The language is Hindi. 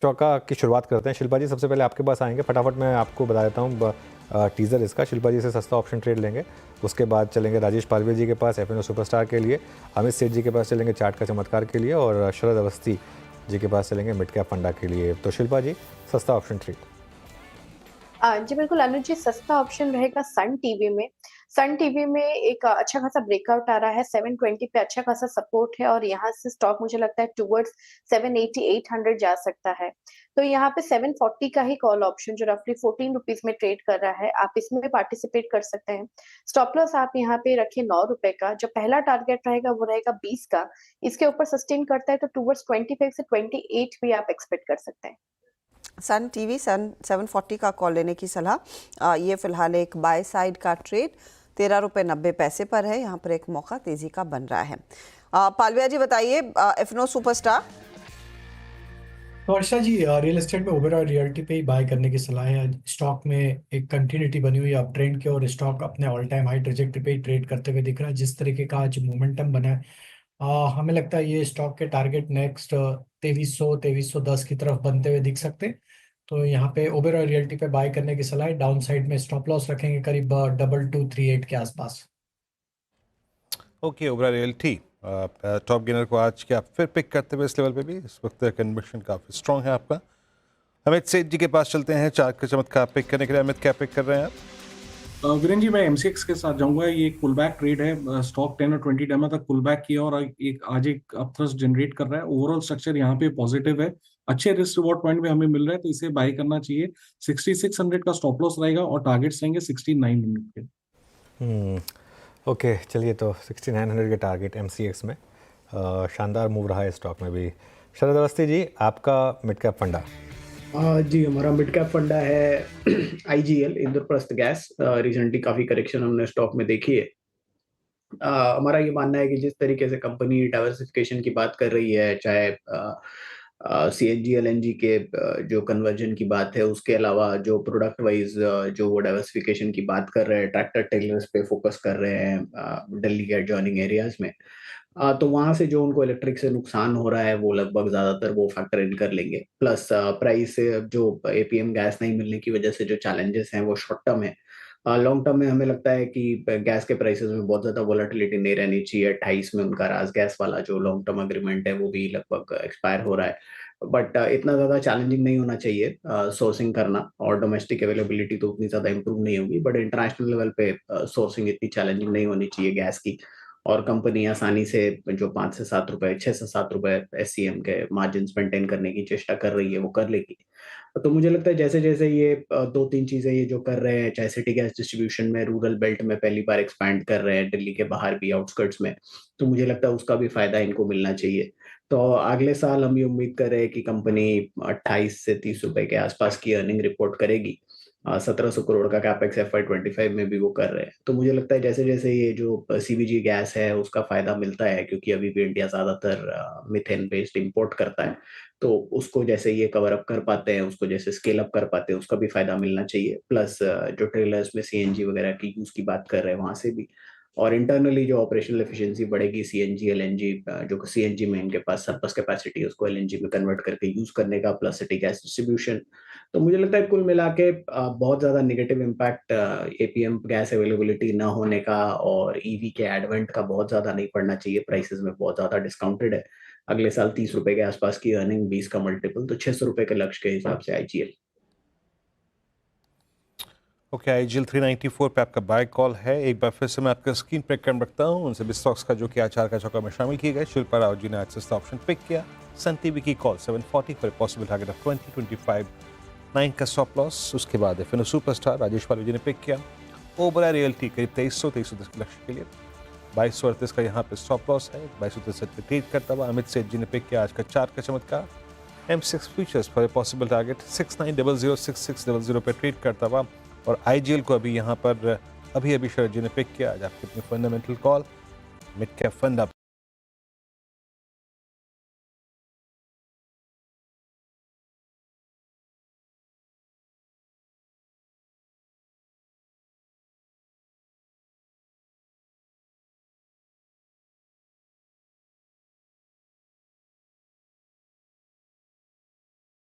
चौका की शुरुआत करते हैं। शिल्पा जी, सबसे पहले आपके पास आएंगे, फटाफट मैं आपको बता देता हूँ टीज़र इसका। शिल्पा जी से सस्ता ऑप्शन ट्रेड लेंगे, उसके बाद चलेंगे राजेश पालवे जी के पास एफ सुपरस्टार के लिए, अमित सेठ जी के पास चलेंगे चार्ट का चमत्कार के लिए, और शरद अवस्थी जी के पास चलेंगे मिड कैप फंडा के लिए। तो शिल्पा जी, सस्ता ऑप्शन ट्रेड। जी बिल्कुल अनुज जी, सस्ता ऑप्शन रहेगा सन टीवी में। सन टीवी में एक अच्छा खासा ब्रेकआउट आ रहा है, 720 पे अच्छा खासा सपोर्ट है और यहाँ से स्टॉक मुझे लगता है टुवर्ड्स 780 800 जा सकता है। तो यहाँ पे 740 का ही कॉल ऑप्शन जो रफली 14 रुपीज में ट्रेड कर रहा है, आप इसमें पार्टिसिपेट कर सकते हैं। स्टॉप लॉस आप यहाँ पे रखिए 9 रुपए का। जो पहला टारगेट रहेगा वो रहेगा 20 का। इसके ऊपर सस्टेन करता है तो टुवर्ड्स 25 से 28 भी आप एक्सपेक्ट कर सकते हैं। सन टीवी 740 का कॉल लेने की सलाह। ये फिलहाल एक बाय साइड का ट्रेड 13 रुपये 90 पैसे पर है। यहाँ पर एक मौका तेजी का बन रहा है। पालविया जी बताइए, एफनो सुपरस्टार। वर्षा जी, रियल एस्टेट में ओबेरॉय रियल्टी पे ही बाय करने की सलाह है। स्टॉक में एक कंटिन्यूटी बनी हुई है अप ट्रेंड के, और स्टॉक अपने ऑल टाइम हाई ट्रेजेक्टरी पे ही ट्रेड करते हुए दिख रहा है। जिस तरीके का आज मोमेंटम बना है, हमें लगता है ये स्टॉक के टारगेट नेक्स्ट 2310 की तरफ बनते हुए दिख सकते हैं। तो यहाँ पे ओबेरॉय रियल्टी पे बाय करने की सलाह है। डाउन साइड में स्टॉप लॉस रखेंगे करीब 2238 के आसपास। Okay, Oberoi realty top gainer को आज क्या फिर पिक करते हुए इस लेवल पे भी इस वक्त कन्विक्शन काफ़ी स्ट्रॉन्ग है आपका। अमित सेठ जी के पास चलते हैं चार का चमत्कार पिक करने के लिए। अमित, क्या पिक कर रहे हैं आप? वीरेंद्र जी, मैं एमसीएक्स के साथ जाऊंगा। ये एक पुल बैक ट्रेड है। स्टॉक 10 और 20 डेमो तक पुल बैक किया और आज एक अपथ्रस्ट जनरेट कर रहा है। ओवरऑल स्ट्रक्चर यहाँ पे पॉजिटिव है, अच्छे रिस्क रिवॉर्ड पॉइंट भी हमें मिल रहा है, तो इसे बाय करना चाहिए। 6600 का स्टॉप लॉस रहेगा और टारगेट्स रहेंगे 6900 के। ओके, चलिए, तो 6900 के टारगेट एमसीएक्स में। शानदार मूव रहा है स्टॉक में भी। शरद अवस्थी जी, आपका मिड कैप फंडा। जी, हमारा मिड कैप फंडा है आईजीएल, इंद्रप्रस्थ गैस। रिसेंटली काफी करेक्शन हमने स्टॉक में देखी है। हमारा ये मानना है कि जिस तरीके से कंपनी डाइवर्सिफिकेशन की बात कर रही है, चाहे सीएनजी एलएनजी के जो कन्वर्जन की बात है, उसके अलावा जो प्रोडक्ट वाइज जो वो डाइवर्सिफिकेशन की बात कर रहे हैं, ट्रैक्टर टेलर्स पे फोकस कर रहे हैं दिल्ली के एडजॉइनिंग एरियाज में। तो वहां से जो उनको इलेक्ट्रिक से नुकसान हो रहा है, वो लगभग ज्यादातर वो फैक्टर इन कर लेंगे। प्लस प्राइस से जो एपीएम गैस नहीं मिलने की वजह से जो चैलेंजेस हैं वो शॉर्ट टर्म है। लॉन्ग टर्म में हमें लगता है कि गैस के प्राइसेस में बहुत ज्यादा वोलेटिलिटी नहीं रहनी चाहिए। 28 में उनका राज गैस वाला जो लॉन्ग टर्म अग्रीमेंट है वो भी लगभग एक्सपायर हो रहा है। बट इतना ज्यादा चैलेंजिंग नहीं होना चाहिए सोर्सिंग करना, और डोमेस्टिक अवेलेबिलिटी तो उतनी ज्यादा इंप्रूव नहीं होगी, बट इंटरनेशनल लेवल पे सोर्सिंग इतनी चैलेंजिंग नहीं होनी चाहिए गैस की। और कंपनी आसानी से जो 5 से 7 रुपए, 6 से 7 रुपए एससीएम के मार्जिन मेंटेन करने की चेष्टा कर रही है, वो कर लेगी। तो मुझे लगता है जैसे जैसे ये दो तीन चीजें ये जो कर रहे हैं, चाहे सिटी गैस डिस्ट्रीब्यूशन में रूरल बेल्ट में पहली बार एक्सपैंड कर रहे हैं, दिल्ली के बाहर भी आउटस्कर्ट्स में, तो मुझे लगता है उसका भी फायदा इनको मिलना चाहिए। तो अगले साल हम ये उम्मीद कर रहे हैं कि कंपनी 28 से 30 रुपए के आसपास की अर्निंग रिपोर्ट करेगी। 1700 करोड़ का कैपेक्स FY25 में भी वो कर रहे हैं। तो मुझे लगता है जैसे जैसे ये जो सीबीजी गैस है उसका फायदा मिलता है, क्योंकि अभी भी इंडिया ज्यादातर मिथेन बेस्ड इंपोर्ट करता है, तो उसको जैसे ये कवर अप कर पाते हैं, उसको जैसे स्केल अप कर पाते हैं, उसका भी फायदा मिलना चाहिए। प्लस जो ट्रेलर्स में सीएनजी वगैरह की यूज की बात कर रहे हैं वहां से भी, और इंटरनली जो ऑपरेशनल एफिशिएंसी बढ़ेगी, सीएनजी एलएनजी जो सीएनजी में इनके पास सरप्लस कैपेसिटी है उसको एलएनजी में कन्वर्ट करके यूज करने का, प्लस सिटी गैस डिस्ट्रीब्यूशन। तो मुझे लगता है कुल मिला के बहुत ज्यादा negative impact APM gas availability न होने का और ईवी के एडवेंट का बहुत ज्यादा नहीं पड़ना चाहिए। प्राइसेस में बहुत ज्यादा डिस्काउंटेड है। अगले साल 30 रुपए के आसपास की अर्निंग, 20 का मल्टीपल, तो 600 रुपए के लक्ष्य के हिसाब से आईजीएल। ओके, आईजीएल 394 पे आपका बाय कॉल है। एक बार फिर से मैं आपका स्क्रीन पे कम रखता हूँ उन सभी स्टॉक्स का जो कि आचार का चौका में शामिल किए गए। शिल्पा राव जी ने आज सस्ता ऑप्शन पिक किया। सन टीवी की कॉल 740 पर पॉसिबल टारगेट ऑफ 2025 9 का स्टॉप लॉस। उसके बाद एफएनओ सुपरस्टार राजेश पालवे जी ने पिक किया। ओबेरॉय रियल्टी करीब 2310 के लक्ष्य के लिए 2238 का यहाँ पे स्टॉप लॉस है। 2263 पे ट्रेड करता हुआ अमित सेठ जी ने पिक किया आज का चार का चमत्कार। M6 फ्यूचर्स पर पॉसिबल टारगेट 6900 6600 पे ट्रेड करता हुआ, और आईजीएल को अभी यहाँ पर अभी शरद जी ने पिक किया। आज आपकी अपनी fundamental call mid cap fund